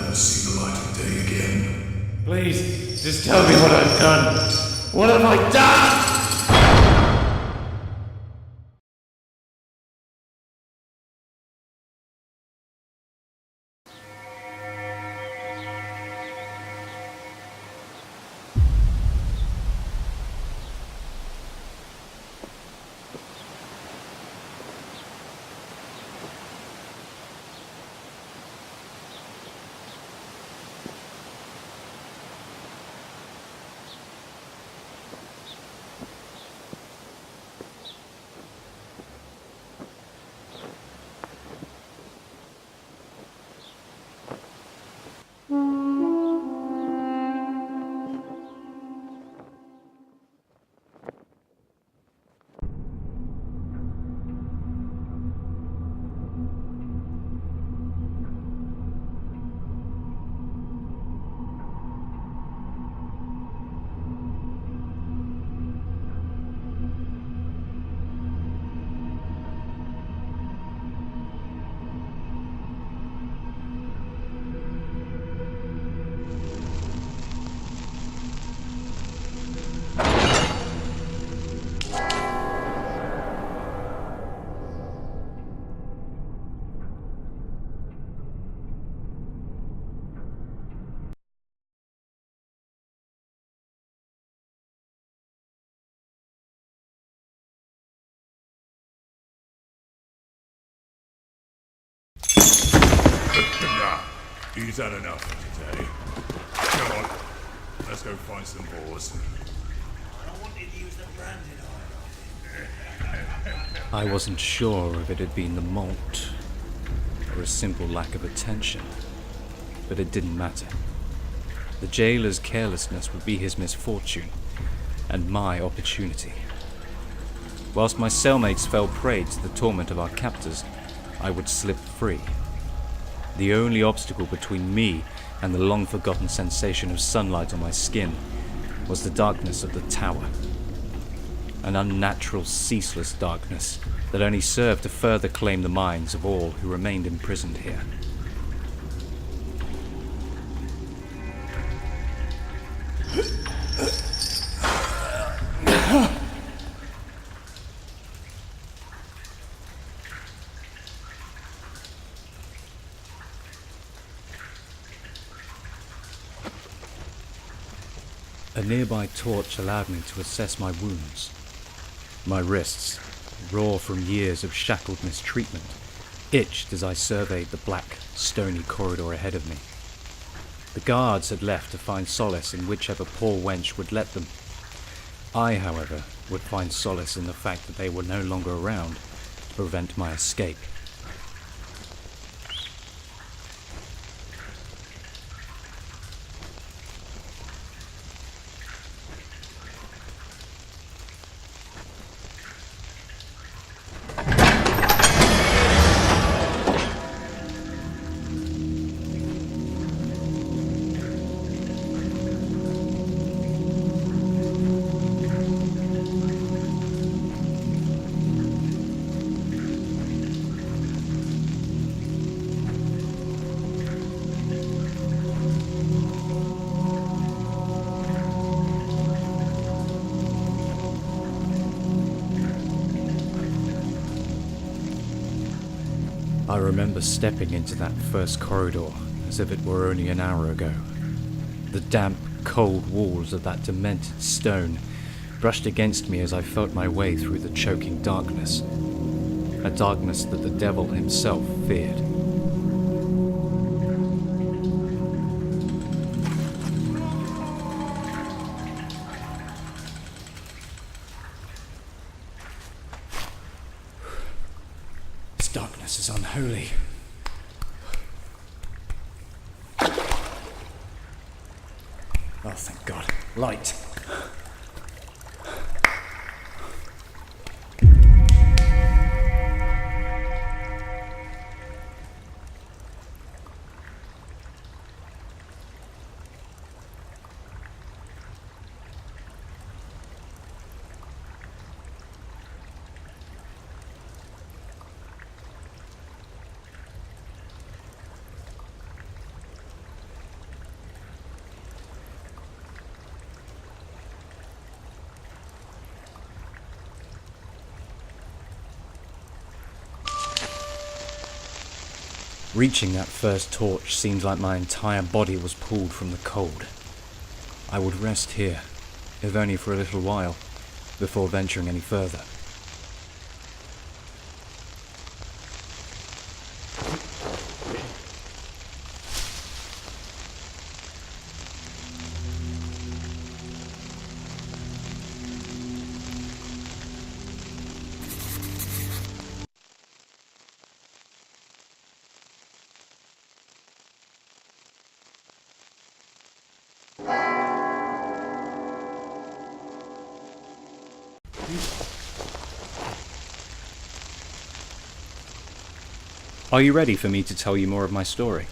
never see the light of day again. Please, just tell me what I've done. What have I done? Nah, he's had enough for today. Come on, let's go find some boars. I wanted to use the branded I wasn't sure if it had been the malt or a simple lack of attention, but it didn't matter. The jailer's carelessness would be his misfortune and my opportunity. Whilst my cellmates fell prey to the torment of our captors, I would slip free. The only obstacle between me and the long-forgotten sensation of sunlight on my skin was the darkness of the tower. An unnatural, ceaseless darkness that only served to further claim the minds of all who remained imprisoned here. A nearby torch allowed me to assess my wounds. My wrists, raw from years of shackled mistreatment, itched as I surveyed the black, stony corridor ahead of me. The guards had left to find solace in whichever poor wench would let them. I, however, would find solace in the fact that they were no longer around to prevent my escape. I remember stepping into that first corridor as if it were only an hour ago. The damp, cold walls of that demented stone brushed against me as I felt my way through the choking darkness. A darkness that the devil himself feared. This darkness is unholy. Oh, thank God. Light. Reaching that first torch seemed like my entire body was pulled from the cold. I would rest here, if only for a little while, before venturing any further. Are you ready for me to tell you more of my story?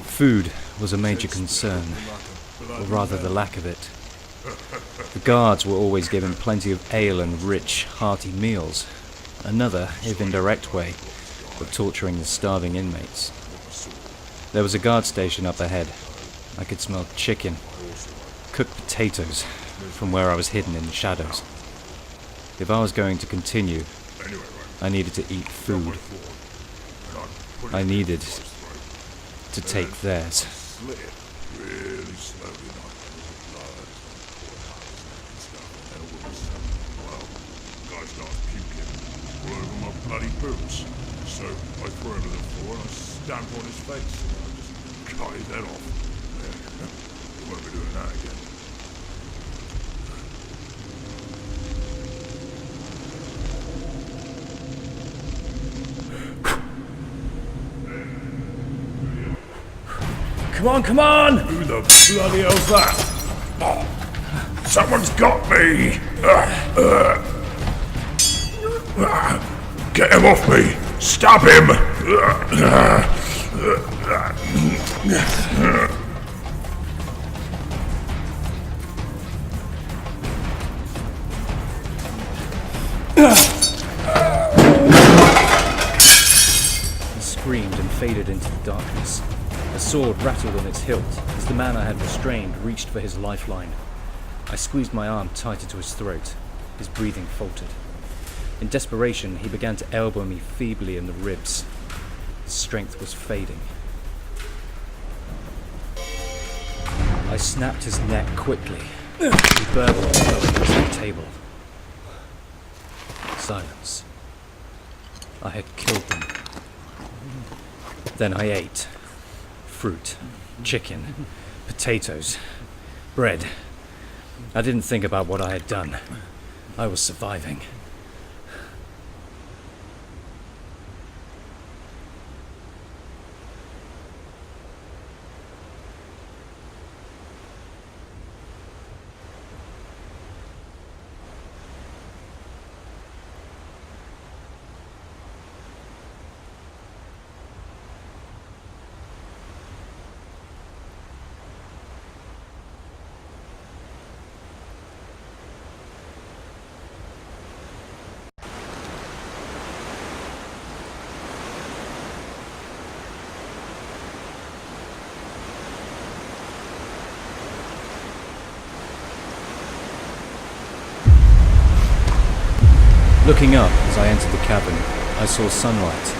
Food was a major concern, or rather the lack of it. The guards were always given plenty of ale and rich, hearty meals, another, if indirect way, of torturing the starving inmates. There was a guard station up ahead. I could smell chicken, cooked potatoes, from where I was hidden in the shadows. If I was going to continue, I needed to eat food. I needed to take theirs. Really slowly, like blood, and well, guy starts puking all over my bloody boots. So I threw him to the floor and I stamped on his face. I just cut his head off. Yeah. Won't be doing that again. Come on, come on! Who the bloody hell's that? Oh, someone's got me! Get him off me! Stop him! He screamed and faded into the darkness. A sword rattled on its hilt as the man I had restrained reached for his lifeline. I squeezed my arm tighter to his throat. His breathing faltered. In desperation, he began to elbow me feebly in the ribs. His strength was fading. I snapped his neck quickly. He burbled and fell against the table. Silence. I had killed them. Then I ate. Fruit, chicken, potatoes, bread. I didn't think about what I had done. I was surviving. Looking up as I entered the cabin, I saw sunlight.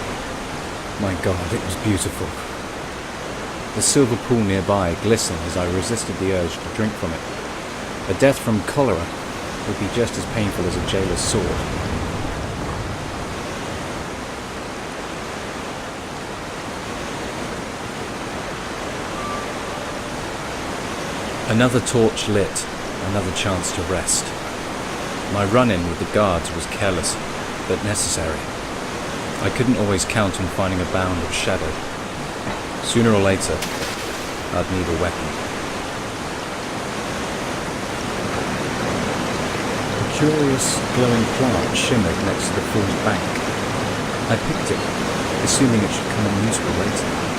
My God, it was beautiful. The silver pool nearby glistened as I resisted the urge to drink from it. A death from cholera would be just as painful as a jailer's sword. Another torch lit, another chance to rest. My run-in with the guards was careless, but necessary. I couldn't always count on finding a bound of shadow. Sooner or later, I'd need a weapon. A curious, glowing plant shimmered next to the pool's bank. I picked it, assuming it should come in useful later.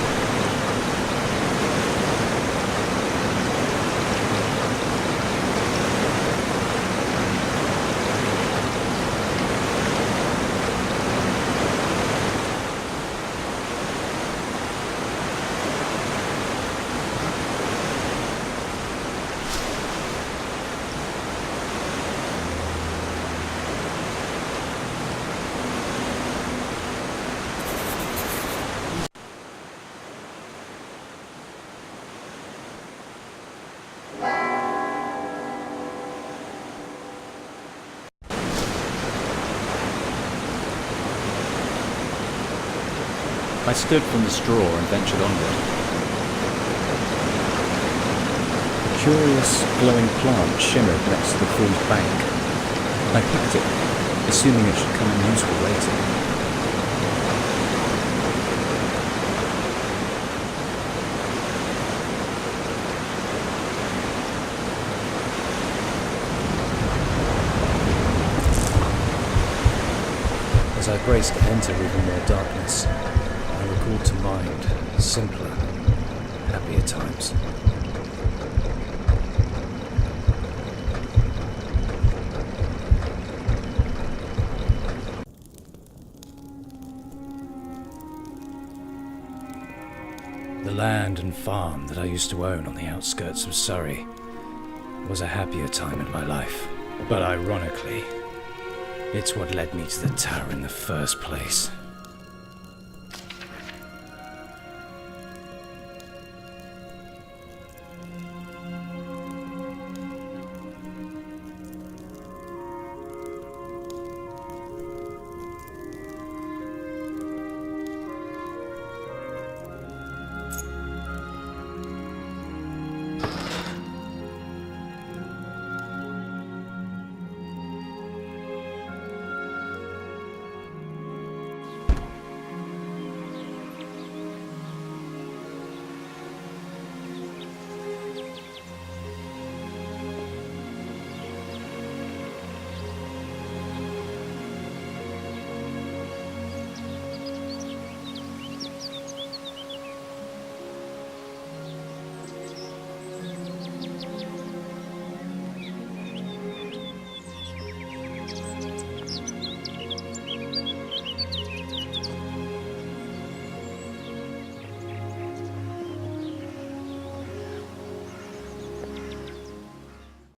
I stood from the straw and ventured onward. A curious, glowing plant shimmered next to the pool's bank. I picked it, assuming it should come in useful later. As I braced to enter even more darkness, I recalled to mind simpler, happier times. The land and farm that I used to own on the outskirts of Surrey was a happier time in my life. But ironically, it's what led me to the tower in the first place.